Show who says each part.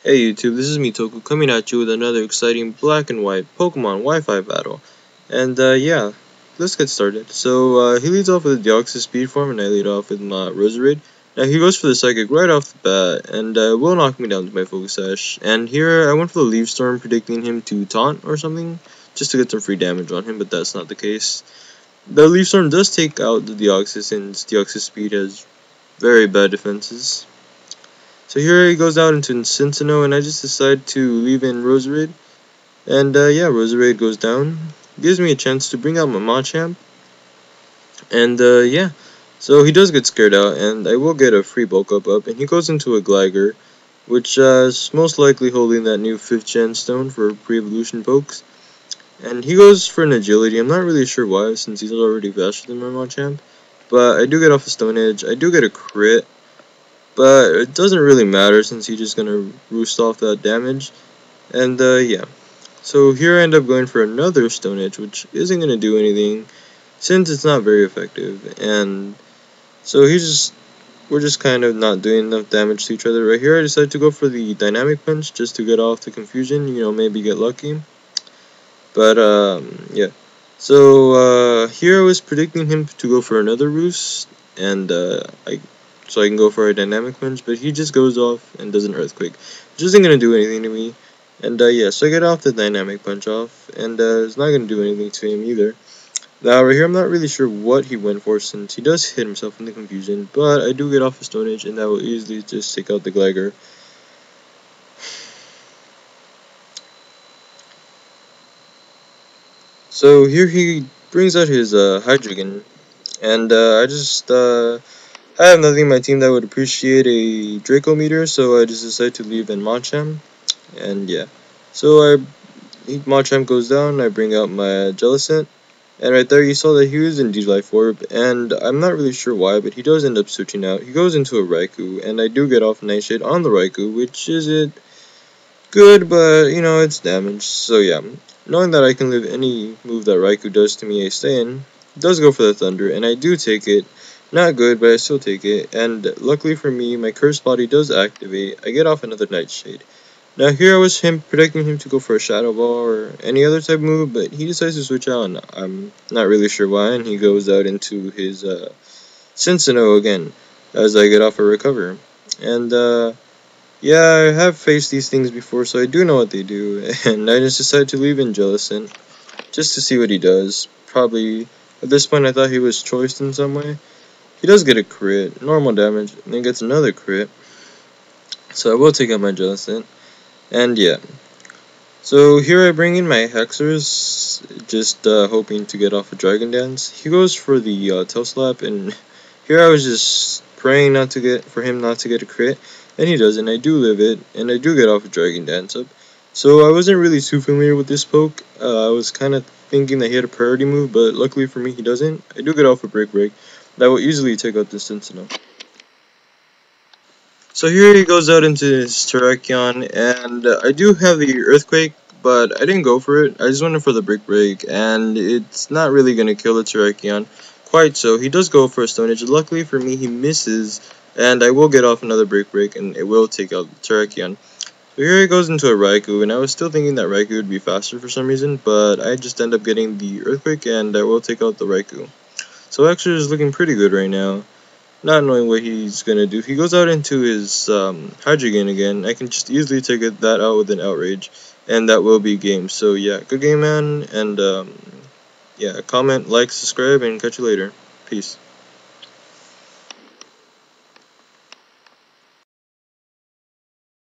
Speaker 1: Hey YouTube, this is Mitoku coming at you with another exciting black and white Pokemon Wi-Fi battle. And yeah, let's get started. So he leads off with a Deoxys speed form and I lead off with my Roserade. Now he goes for the Psychic right off the bat and will knock me down to my Focus Sash. And here I went for the Leaf Storm, predicting him to taunt or something just to get some free damage on him, but that's not the case. The Leaf Storm does take out the Deoxys since Deoxys speed has very bad defenses. So here he goes out into Cincinnati, and I just decide to leave in Roserade. And yeah, Roserade goes down. Gives me a chance to bring out my Machamp. And yeah, so he does get scared out, and I will get a free bulk up. And he goes into a Gligar, which is most likely holding that new 5th gen stone for pre-evolution pokes. And he goes for an agility. I'm not really sure why, since he's already faster than my Machamp. But I do get off a Stone Edge. I do get a crit. But it doesn't really matter since he's just gonna roost off that damage. And yeah. So here I end up going for another Stone Edge, which isn't gonna do anything since it's not very effective. And so we're just kind of not doing enough damage to each other. Right here I decided to go for the Dynamic Punch just to get off the confusion, maybe get lucky. But yeah. So here I was predicting him to go for another roost, and so I can go for a Dynamic Punch, but he just goes off and does an Earthquake, which isn't going to do anything to me. And yeah, so I get off the Dynamic Punch off, and it's not going to do anything to him either. Now right here, I'm not really sure what he went for since he does hit himself in the confusion, but I do get off a Stone Edge, and that will easily just take out the Gligar. So here he brings out his Hydreigon, and I have nothing in my team that would appreciate a Draco meter, so I just decided to leave in Machamp. And yeah, so Machamp goes down, I bring out my Jellicent, and right there you saw that he was in Life Orb, and I'm not really sure why, but he does end up switching out. He goes into a Raikou, and I do get off Nightshade on the Raikou, which isn't good, but it's damaged. So yeah, knowing that I can live any move that Raikou does to me a stay-in, does go for the Thunder, and I do take it. Not good, but I still take it, and luckily for me, my Cursed Body does activate. I get off another Nightshade. Now here I was predicting him to go for a Shadow Ball or any other type of move, but he decides to switch out, and I'm not really sure why, and he goes out into his Cincinnati again, as I get off a Recover. And yeah, I have faced these things before, so I do know what they do, and I just decided to leave in Jellicent, just to see what he does. Probably, at this point I thought he was choiced in some way. He does get a crit, normal damage, and then gets another crit. So I will take out my Jellicent. And yeah. So here I bring in my Hexers, just hoping to get off a Dragon Dance. He goes for the Tail Slap, and here I was just praying for him not to get a crit. And he does, and I do live it, and I do get off a Dragon Dance up. So I wasn't really too familiar with this poke. I was kind of thinking that he had a priority move, but luckily for me he doesn't. I do get off a Break. That will easily take out this Cincinnati. So here he goes out into his Terrakion, and I do have the Earthquake, but I didn't go for it. I just went for the Break, and it's not really going to kill the Terrakion. Quite so. He does go for a Stone Edge. Luckily for me, he misses, and I will get off another Break, and it will take out the Terrakion. So here he goes into a Raikou, and I was still thinking that Raikou would be faster for some reason, but I just end up getting the Earthquake, and I will take out the Raikou. So actually is looking pretty good right now. Not knowing what he's going to do. If he goes out into his Hydreigon again, I can just easily take that out with an Outrage. And that will be game. So yeah, good game, man. And yeah, comment, like, subscribe, and catch you later. Peace.